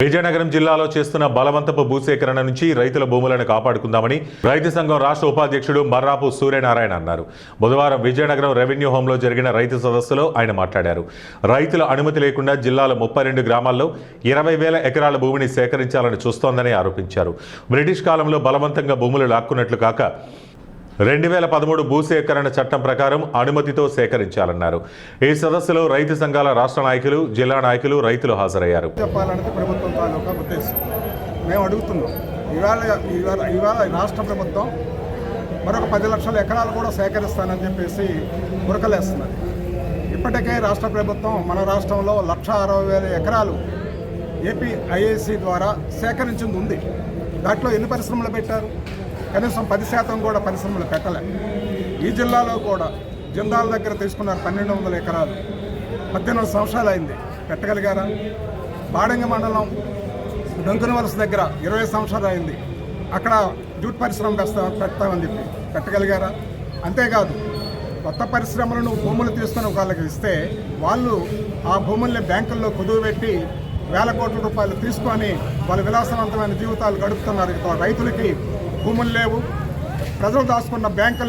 విజయనగరం జిల్లాలో చేస్తున్న బలవంతపు భూసేకరణ నుంచి రైతుల భూములను కాపాడుకుందామని రైతు సంఘం రాష్ట్ర ఉపాధ్యక్షుడు మర్రాపు సూర్యనారాయణ అన్నారు. బుధవారం విజయనగరం రెవెన్యూ హోంలో జరిగిన రైతు సదస్సులో ఆయన మాట్లాడారు. రైతుల అనుమతి లేకుండా జిల్లాలో 32 గ్రామాల్లో 20,000 ఎకరాల భూమిని సేకరించాలని చూస్తోందని ఆరోపించారు. బ్రిటిష్ కాలంలో బలవంతంగా భూములు లాక్కున్నట్లు కాక 2013 భూసేకరణ చట్టం ప్రకారం అనుమతితో సేకరించాలన్నారు. ఈ సదస్సులో రైతు సంఘాల రాష్ట్ర నాయకులు, జిల్లా నాయకులు, రైతులు హాజరయ్యారు. చెప్పాలనేది ప్రభుత్వం తాలూకా ఉద్దేశం. మేము అడుగుతున్నాం, ఇవాళ రాష్ట్ర ప్రభుత్వం మరొక 10 లక్షల ఎకరాలు కూడా సేకరిస్తానని చెప్పేసి ఉరకలేస్తున్నది. ఇప్పటికే రాష్ట్ర ప్రభుత్వం మన రాష్ట్రంలో 1,60,000 ఎకరాలు ఏపీఐఏసీ ద్వారా సేకరించింది ఉంది. దాంట్లో ఎన్ని పరిశ్రమలు పెట్టారు? కనీసం 10% కూడా పరిశ్రమలు పెట్టలే. ఈ జిల్లాలో కూడా జిందాల దగ్గర తీసుకున్నారు 1,200 ఎకరాలు. 18 సంవత్సరాలు అయింది, పెట్టగలిగారా? బాడంగ మండలం డొంకుని వలస దగ్గర 20 సంవత్సరాలు అయింది, అక్కడ జూట్ పరిశ్రమ పెడతామని చెప్పి పెట్టగలిగారా? అంతేకాదు, కొత్త పరిశ్రమలను భూములు తీసుకుని వాళ్ళకి ఇస్తే వాళ్ళు ఆ భూముల్ని బ్యాంకుల్లో కుదువు పెట్టి వేల కోట్ల రూపాయలు తీసుకొని వాళ్ళ విలాసవంతమైన జీవితాలు గడుపుతున్నారు. రైతులకి భూములు లేవు, ప్రజలు దాచుకున్న బ్యాంకులు